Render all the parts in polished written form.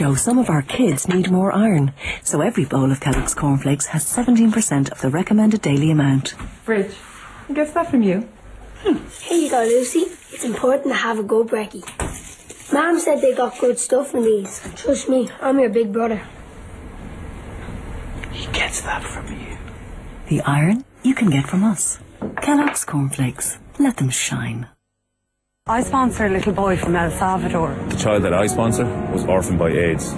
Joe, some of our kids need more iron, so every bowl of Kellogg's cornflakes has 17% of the recommended daily amount. Fridge, I guess that from you. Here you go, Lucy. It's important to have a good brekkie. Mom said they got good stuff in these. Trust me, I'm your big brother. He gets that from you. The iron you can get from us. Kellogg's cornflakes. Let them shine. I sponsor a little boy from El Salvador. The child that I sponsor was orphaned by AIDS.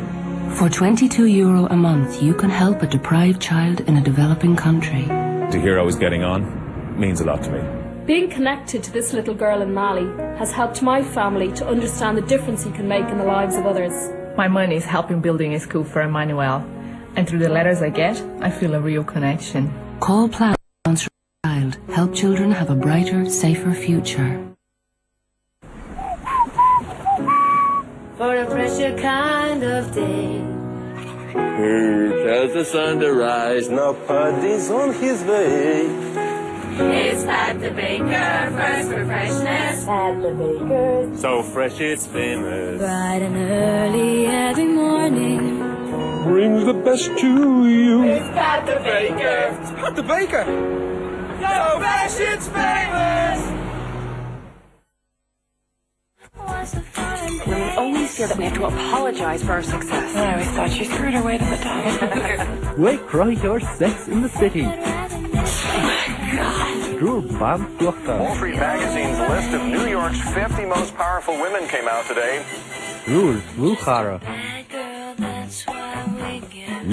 For €22 a month, you can help a deprived child in a developing country. To hear I was getting on means a lot to me. Being connected to this little girl in Mali has helped my family to understand the difference he can make in the lives of others. My money is helping building a school for Emmanuel, and through the letters I get, I feel a real connection. Call Plan Sponsor a Child. Help children have a brighter, safer future. For a fresher kind of day. Who tells the sun to rise? Now Paddy's on his way. It's Pat the Baker, first for freshness. Pat the Baker, So fresh it's famous. bright and early every morning. Brings the best to you. It's Pat the Baker. It's Pat the Baker. So fresh it's famous. We always feel that we have to apologise for our success. I always thought she screwed her way to the top. Wake cry your sex in the city. Wall Street Magazine's list of New York's 50 most powerful women came out today.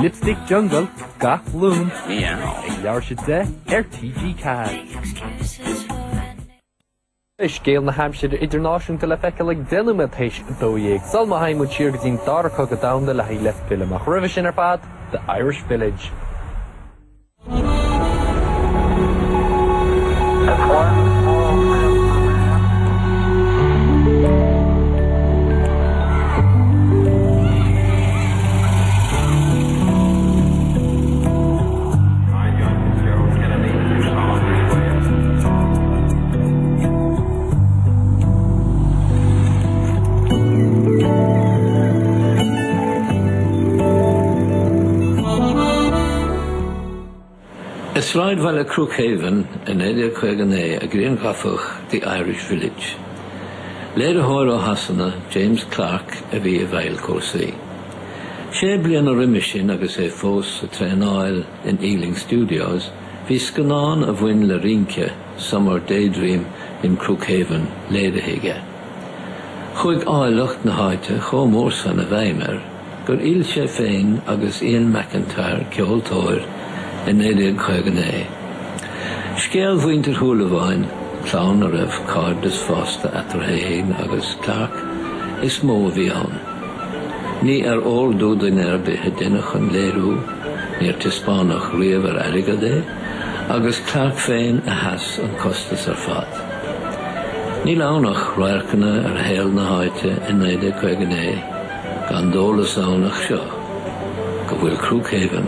Lipstick Jungle, Gaff Loon. Meow. Yarshidze, RTG Cad. Scéal na Hampshire International le feice le delimatéis dóíag. Salma haim mu tíir gdín darcha go damda le hí left film ach rivis in fad, The Irish Village. It's right while Crookhaven in Edia Queganay, a green Gaffach, the Irish Village. Later Horo Hassana, James Clark, a via Vail Corsi. Sheblian or Rimishin, agus a fos, a train oil in Ealing Studios, Viscanon of Win Larinke, Summer Daydream in Crookhaven, Ledehige. Chuig áilecht na haite, cho mórsan a Weimer, gur ilse féin agus Ian McIntyre, ceoltóir, in Edia Queganay. Scéal Winter Húlaváin, clown a raibh Cardas Fosta Atrahain agus Clark, is mó bhíán. Ní all dúdain bithe duine chun léirú, níor tispánach riamh Arigadé, agus Clark féin a has an costas fad. Ní lánach roiarcanna héal na haite in Edia Queganay, gan dólas ánach seo, go bhfuil Crookhaven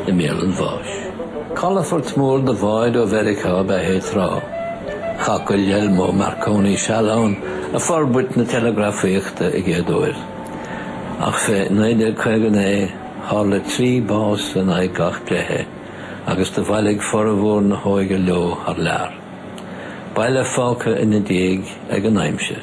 i Mélan Bháis. Colafort mór de bhaid ó Verica be hétrá. Chacail Yelmo Marconi Shalón a forbut na telegrafíochta I géadúir. Ach fé Edia Queganay hála 3 bás an aigach pléthe, agus de bhailig forabhór na hóige leo ar lear. Baile fáca ina díag ag an aimsir.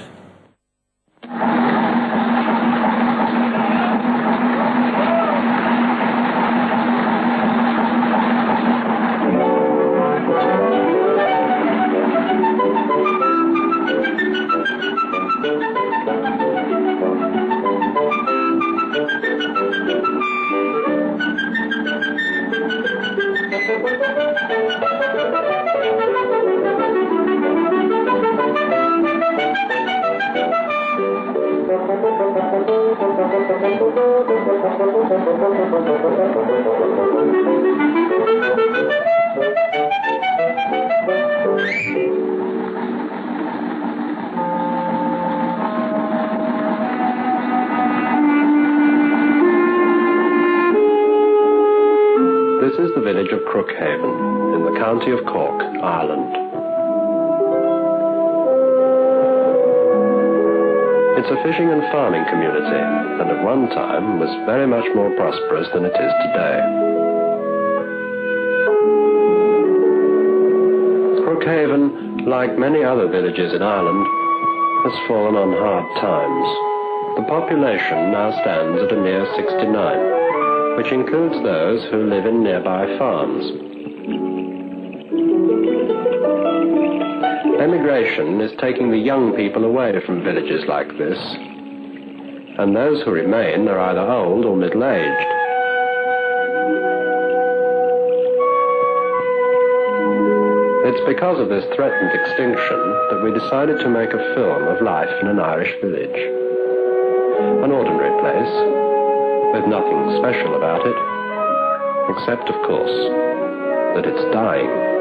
This is the village of Crookhaven, in the county of Cork, Ireland. It's a fishing and farming community, and at one time was very much more prosperous than it is today. Crookhaven, like many other villages in Ireland, has fallen on hard times. The population now stands at a mere 69, which includes those who live in nearby farms. Emigration is taking the young people away from villages like this, and those who remain are either old or middle-aged. It's because of this threatened extinction that we decided to make a film of life in an Irish village. An ordinary place, with nothing special about it, except, of course, that it's dying.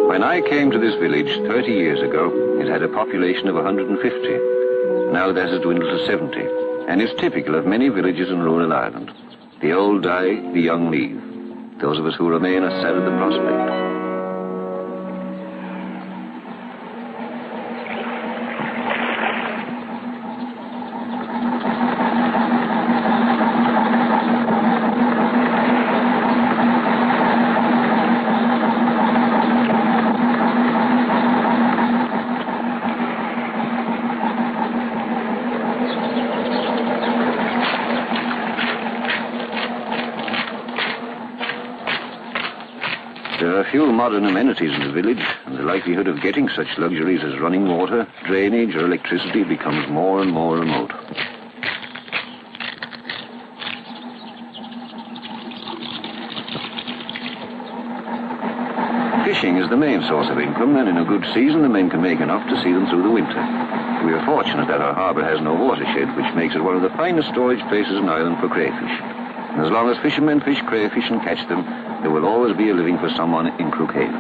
When I came to this village 30 years ago, it had a population of 150. Now that has dwindled to 70, and is typical of many villages in rural Ireland. The old die, the young leave. Those of us who remain are sad at the prospect. There are few modern amenities in the village, and the likelihood of getting such luxuries as running water, drainage, or electricity becomes more and more remote. Fishing is the main source of income, and in a good season the men can make enough to see them through the winter. We are fortunate that our harbour has no watershed, which makes it one of the finest storage places in Ireland for crayfish. And as long as fishermen fish crayfish and catch them, there will always be a living for someone in Crookhaven.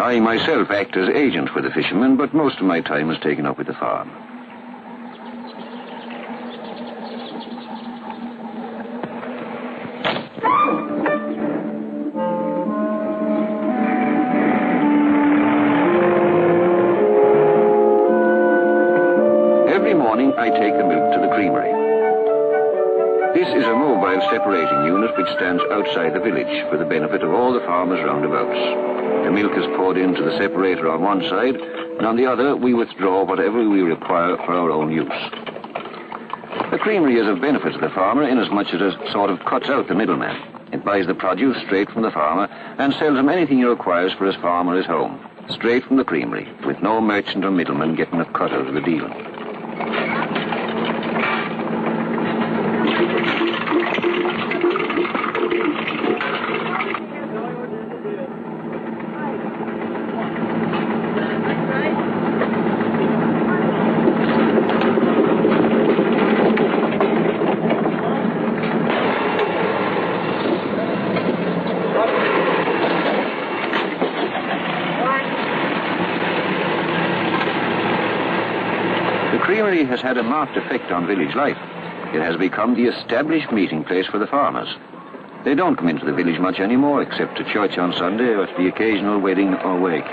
I myself act as agent for the fishermen, but most of my time is taken up with the farm. I take the milk to the creamery. This is a mobile separating unit which stands outside the village for the benefit of all the farmers roundabouts. The milk is poured into the separator on one side, and on the other we withdraw whatever we require for our own use. The creamery is of benefit to the farmer inasmuch as it sort of cuts out the middleman. It buys the produce straight from the farmer and sells him anything he requires for his farm or his home, straight from the creamery, with no merchant or middleman getting a cut out of the deal. The creamery has had a marked effect on village life. It has become the established meeting place for the farmers. They don't come into the village much anymore, except to church on Sunday or to the occasional wedding or wake.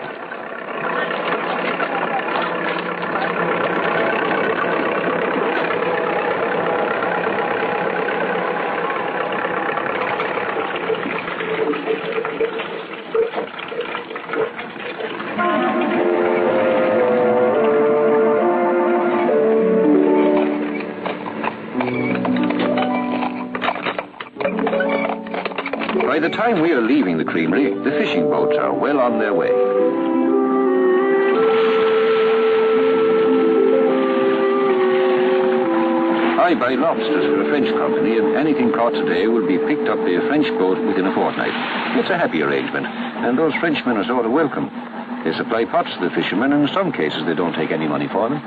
By the time we are leaving the creamery, the fishing boats are well on their way. I buy lobsters for a French company, and anything caught today will be picked up by a French boat within a fortnight. It's a happy arrangement, and those Frenchmen are sort of welcome. They supply pots to the fishermen, and in some cases they don't take any money for them.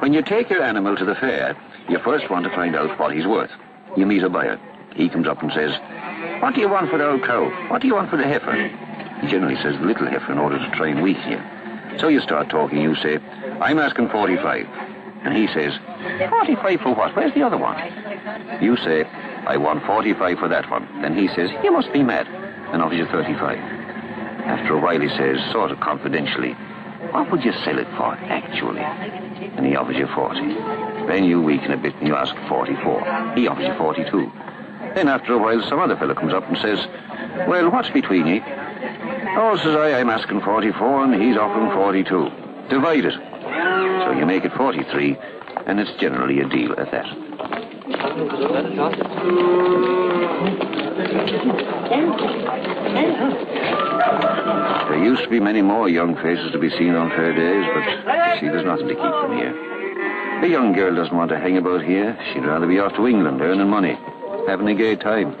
When you take your animal to the fair, you first want to find out what he's worth. You meet a buyer. He comes up and says, "What do you want for the old cow? What do you want for the heifer?" He generally says the little heifer in order to try and weaken you. So you start talking. You say, "I'm asking 45. And he says, "45 for what? Where's the other one?" You say, "I want 45 for that one." Then he says, "You must be mad," and offers you 35. After a while he says, sort of confidentially, "What would you sell it for, actually?" And he offers you 40. Then you weaken a bit and you ask 44. He offers you 42. Then after a while some other fellow comes up and says, "Well, what's between ye?" "Oh," says I'm asking 44 and he's offering 42. Divide it. So you make it 43, and it's generally a deal at that. There used to be many more young faces to be seen on fair days, but you see, there's nothing to keep them here. A young girl doesn't want to hang about here. She'd rather be off to England earning money, having a gay time.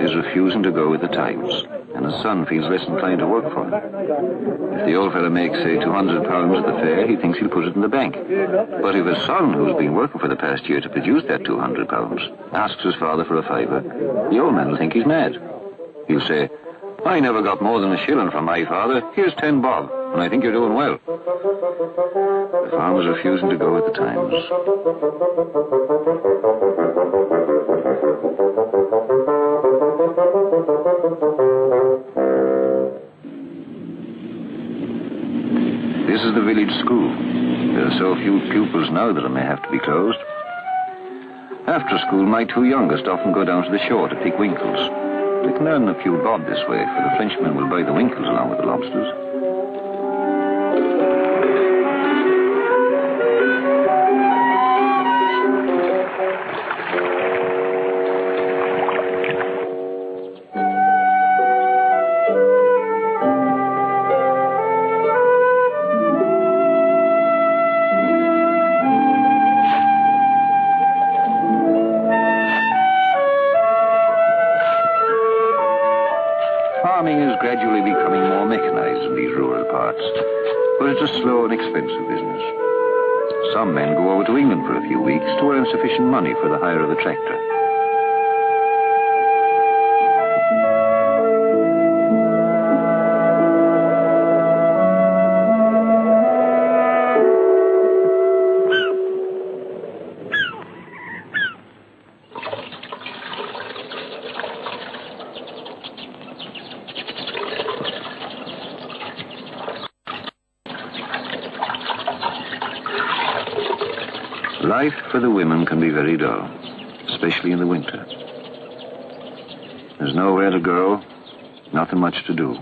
Is refusing to go with the times, and his son feels less inclined to work for him. If the old fellow makes, say, £200 at the fair, he thinks he'll put it in the bank. But if his son, who's been working for the past year to produce that £200, asks his father for a fiver, the old man will think he's mad. He'll say, "I never got more than a shilling from my father. Here's 10 bob, and I think you're doing well." The farmer's refusing to go with the times. This is the village school. There are so few pupils now that it may have to be closed. After school, my two youngest often go down to the shore to pick winkles. They can earn a few bob this way, for the Frenchmen will buy the winkles along with the lobsters. Farming is gradually becoming more mechanized in these rural parts, but it's a slow and expensive business. Some men go over to England for a few weeks to earn sufficient money for the hire of a tractor. Life for the women can be very dull, especially in the winter. There's nowhere to go, nothing much to do.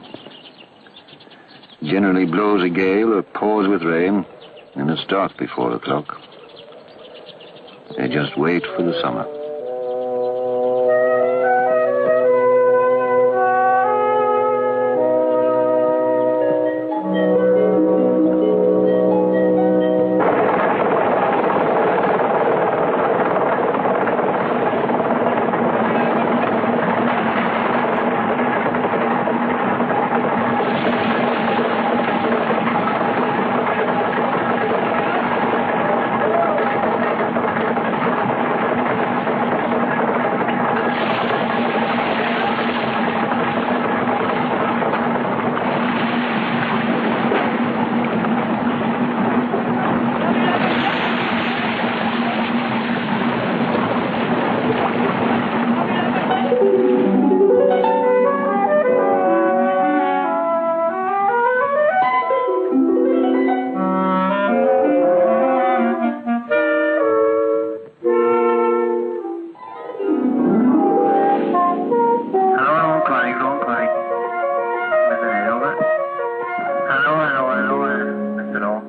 Generally blows a gale or pours with rain, and it's dark before 4 o'clock. They just wait for the summer.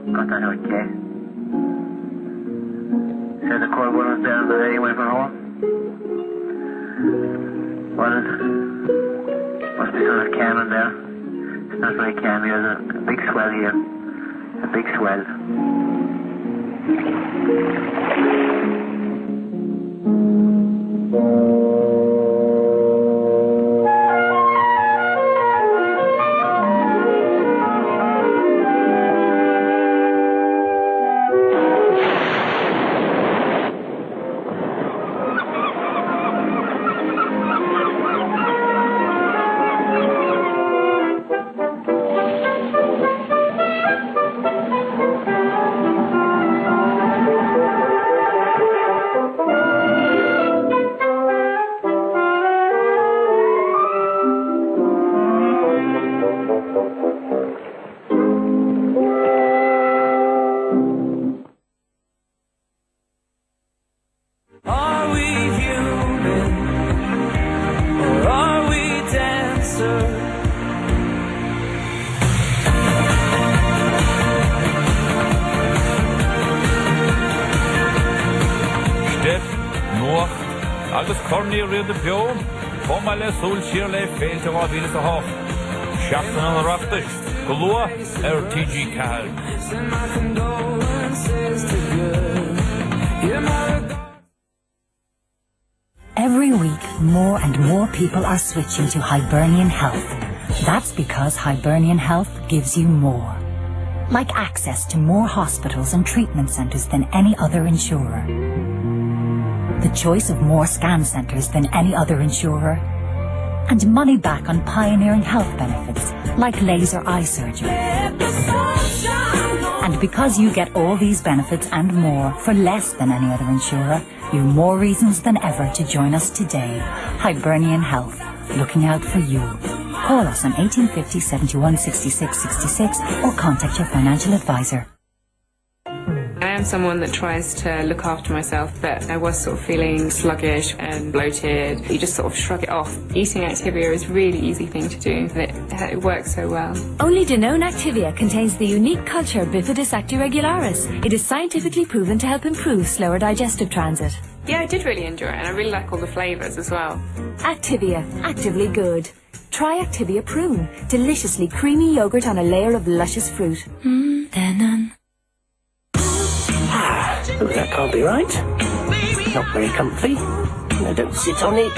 Got that okay. Said the court wasn't there, but then he went for home. Was it? Must be sort of calm in there. It's not very calm here. There's a big swell here. A big swell. agus corní riad a bio, fóma le súl siar le féilte á bhílas a hách. Seachtain an reachtais, go lua TG Cahal. Every week, more and more people are switching to Hibernian Health. That's because Hibernian Health gives you more. Like access to more hospitals and treatment centres than any other insurer. The choice of more scan centres than any other insurer. And money back on pioneering health benefits, like laser eye surgery. And because you get all these benefits and more for less than any other insurer, you've more reasons than ever to join us today. Hibernian Health, looking out for you. Call us on 1850 71 66 66 or contact your financial advisor. I am someone that tries to look after myself, but I was sort of feeling sluggish and bloated. You just sort of shrug it off. Eating Activia is a really easy thing to do. It works so well. Only Danone Activia contains the unique culture Bifidus actiregularis. It is scientifically proven to help improve slower digestive transit. Yeah, I did really enjoy it, and I really like all the flavours as well. Activia, actively good. Try Activia Prune, deliciously creamy yogurt on a layer of luscious fruit. Oh, that can't be right. Not very comfy. No, don't sit on it.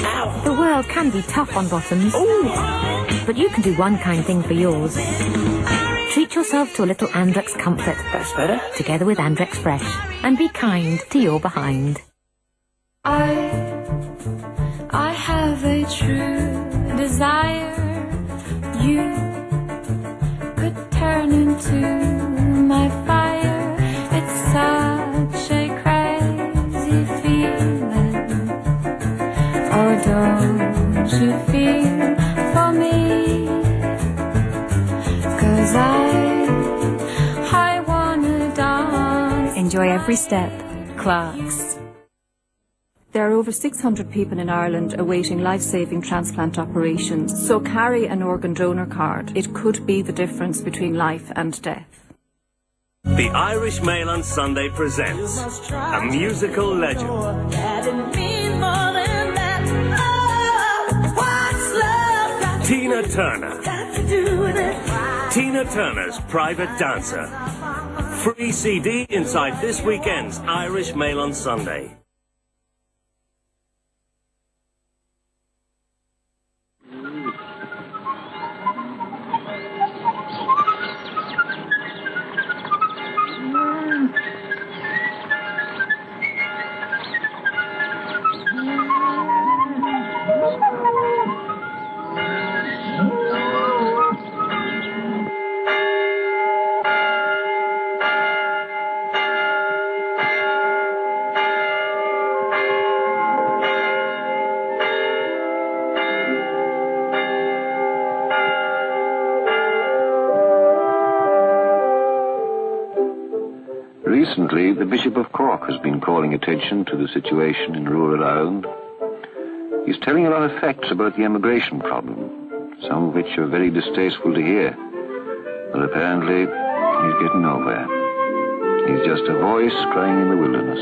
Ow. The world can be tough on bottoms. Ooh. But you can do one kind thing for yours. Treat yourself to a little Andrex comfort. That's better. Together with Andrex Fresh. And be kind to your behind. I have a true desire. You could turn into my fire. It's such a crazy feeling. Oh, don't you feel for me? 'Cause I wanna dance. Enjoy every step. Clarks. There are over 600 people in Ireland awaiting life-saving transplant operations, so carry an organ donor card. It could be the difference between life and death. The Irish Mail on Sunday presents a musical legend. Tina Turner. Tina Turner's Private Dancer. Free CD inside this weekend's Irish Mail on Sunday. Recently, the Bishop of Cork has been calling attention to the situation in rural Ireland. He's telling a lot of facts about the immigration problem, some of which are very distasteful to hear. But apparently, he's getting nowhere. He's just a voice crying in the wilderness.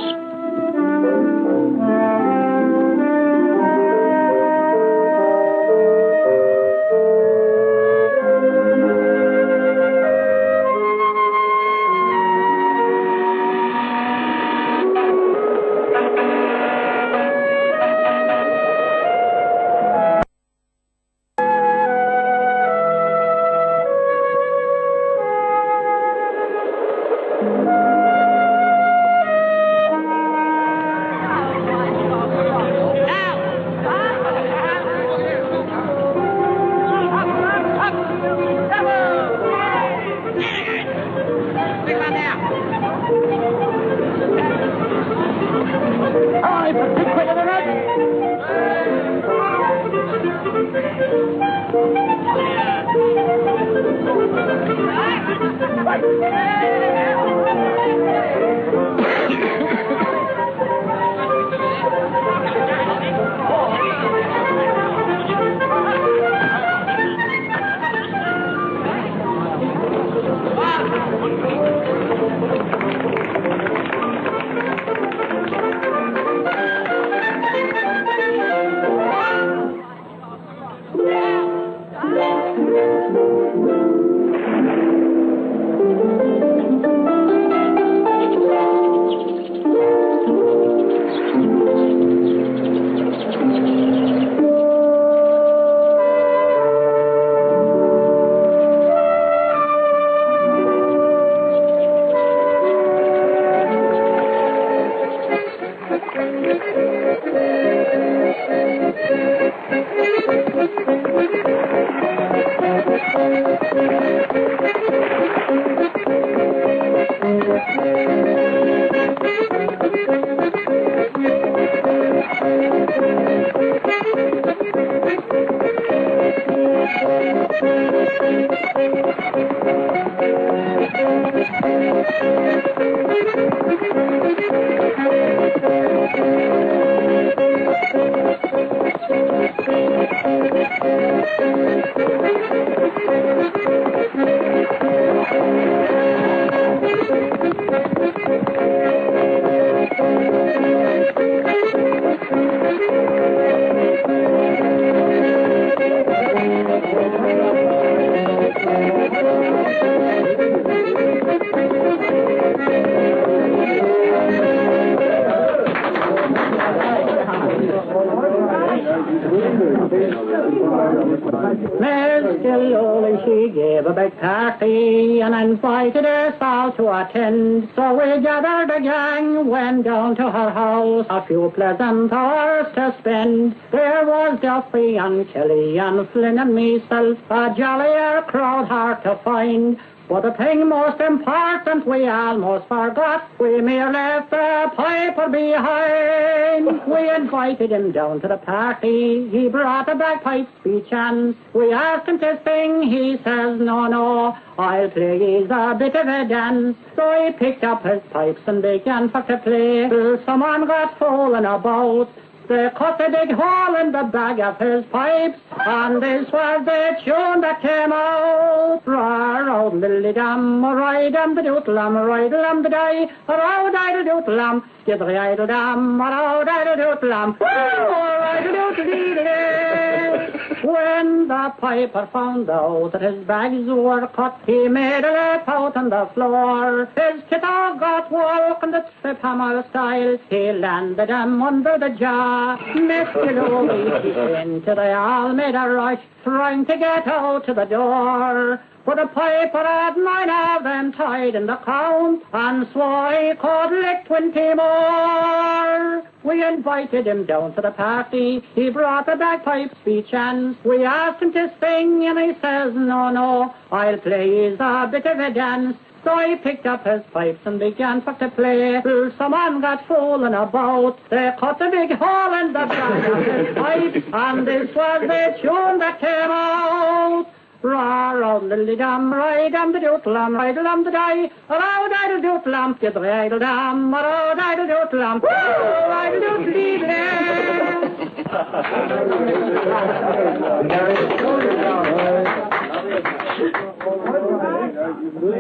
She gave a big party and invited us all to attend. So we gathered a gang, went down to her house, a few pleasant hours to spend. There was Duffy and Kelly and Flynn and myself, a jollier crowd hard to find. But the thing most important we almost forgot, we merely left the piper behind. We invited him down to the party, he brought a bagpipe speech and we asked him to sing, he says no, I'll play a bit of a dance. So he picked up his pipes and began for to play, till someone got falling about. They cut a big hole in the bag of his pipes, and this was the tune that came out. Row, diddly-dum, roy-dum-the-doodle-dum, roy-dum-the-day, row-diddle-doodle-dum, skidry-idle-dum, row-diddle-doodle-dum, row-diddle-doodle-dee. When the piper found out that his bags were cut, he made a lap out on the floor. His kiddo got woke in the trip hammer style, he landed him under the jaw. Mr. Louis into they all made a rush, trying to get out to the door. But the piper had 9 of them tied in the count, and swore he could lick 20 more. We invited him down to the party, he brought a bagpipe speech, and we asked him to sing, and he says, no, I'll play a bit of a dance. So he picked up his pipes and began for to play, till someone got fooling about. They cut a big hole in the back of his pipe, and this was the tune that came out. Row-diddly-dum, roy-dum-the-doodle-dum, roy-dum-the-day, row-diddle-doodle-dum, skidry-idle-dum, row-diddle-doodle-dum, row-diddle-doodle-dee. To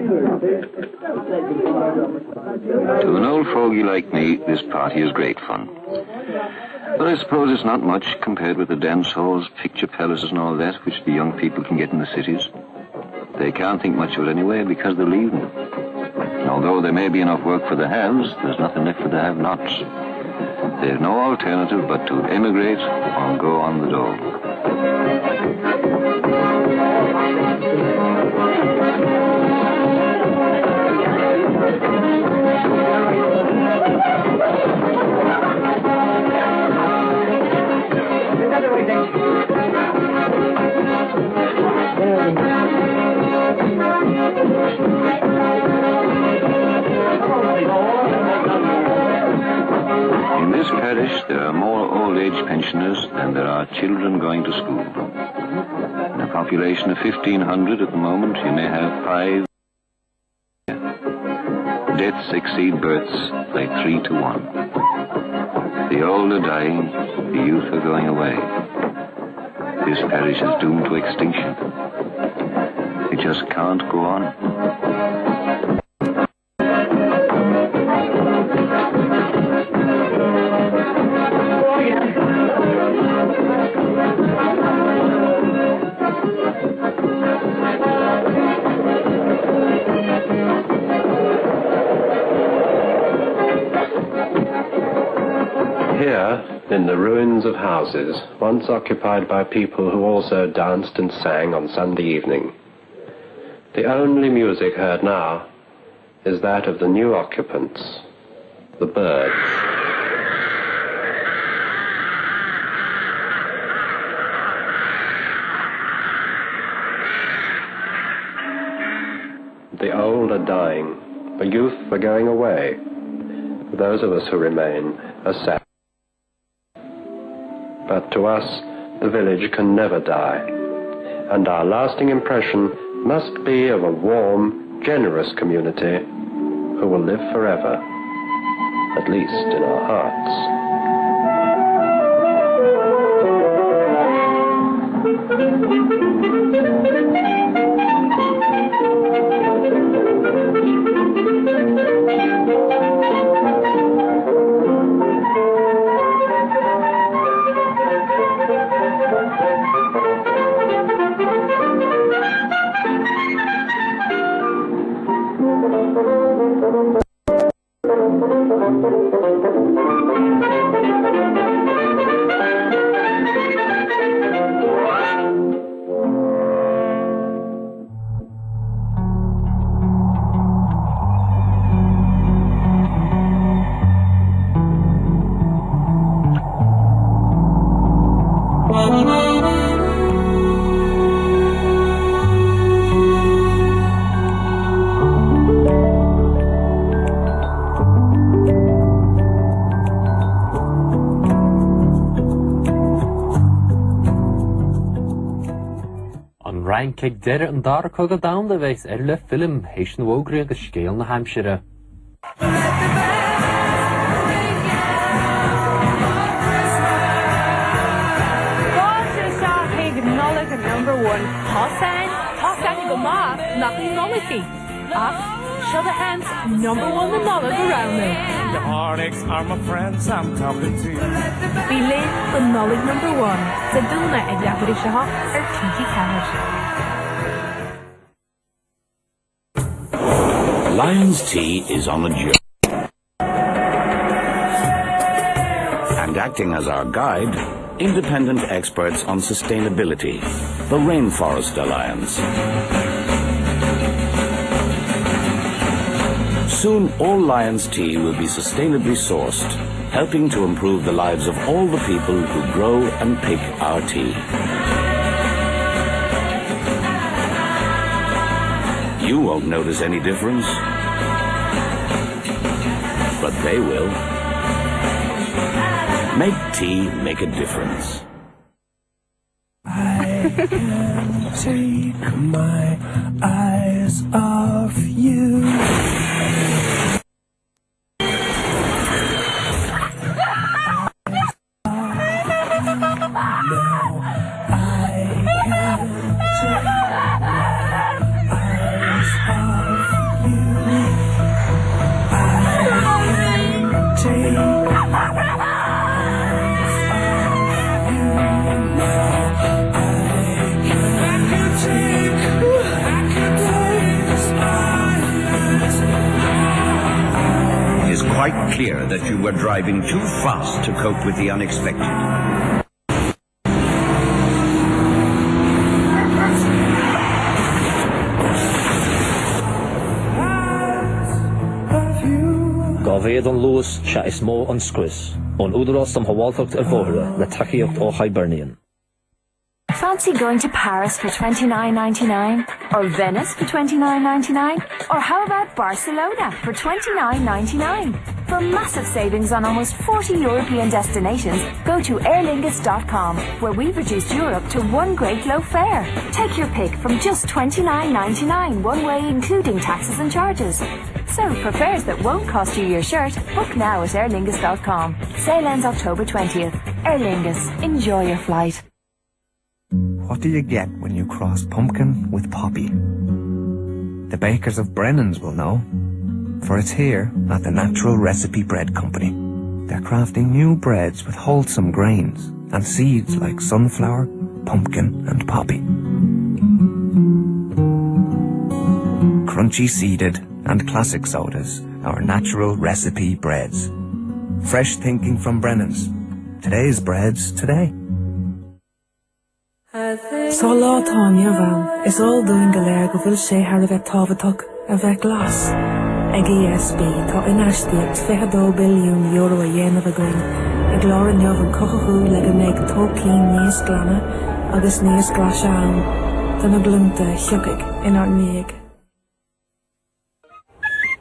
an old fogey like me, this party is great fun. But I suppose it's not much compared with the dance halls, picture palaces and all that, which the young people can get in the cities. They can't think much of it anyway because they're leaving. And although there may be enough work for the haves, there's nothing left for the have-nots. There's no alternative but to emigrate or go on the dole. In this parish, there are more old-age pensioners than there are children going to school. In a population of 1,500 at the moment, you may have 5. Deaths exceed births like 3 to 1. The old are dying, the youth are going away. This parish is doomed to extinction. It just can't go on. Here, in the ruins of houses, once occupied by people who also danced and sang on Sunday evening, the only music heard now is that of the new occupants, the birds. The old are dying, the youth are going away. Those of us who remain are sad. But to us, the village can never die, and our lasting impression must be of a warm, generous community who will live forever, at least in our hearts. Kijk derde en daar kogel down de wees le film Haitian Wogre de scale na Hampshire. Number 1 Tossan go ma nothing nollicky. Show the hands number 1 the knowledge around me. The heartaches are my friends, I'm talking to you. Believe the knowledge number 1. The Duna and Yakuri Shah are Tiki Cash. Lions Tea is on a journey. And acting as our guide, independent experts on sustainability, the Rainforest Alliance. Soon all Lions Tea will be sustainably sourced, helping to improve the lives of all the people who grow and pick our tea. You won't notice any difference, but they will. Make tea make a difference. I can't take my eyes off you. I can't take my eyes off clear that you were driving too fast to cope with the unexpected. Gavéad an Lewis se is mó an scriss, on údarás am hawaltocht bhóra le takeíocht ó Hibernian. Fancy going to Paris for $29.99? Or Venice for $29.99? Or how about Barcelona for $29.99? For massive savings on almost 40 European destinations, go to aerlingus.com, where we've reduced Europe to one great low fare. Take your pick from just $29.99 one way, including taxes and charges. So for fares that won't cost you your shirt, book now at aerlingus.com. Sale ends October 20th. Aer Lingus. Enjoy your flight. What do you get when you cross pumpkin with poppy? The bakers of Brennan's will know, for it's here at the Natural Recipe Bread Company. They're crafting new breads with wholesome grains and seeds like sunflower, pumpkin and poppy. Crunchy seeded and classic sodas, our Natural Recipe breads. Fresh thinking from Brennan's. Today's breads today. Sá látáin bhán is all doing go léir go bhfuil sé ar a bheith tábhaach a bheith glas. Ag ESB tá inaisteacht €22 billiún a dhéanamh againn ag leor neamh an cochathú le go méid tócín níos glana agus níos glas ann don na glúnta thiocfaig in ar níag.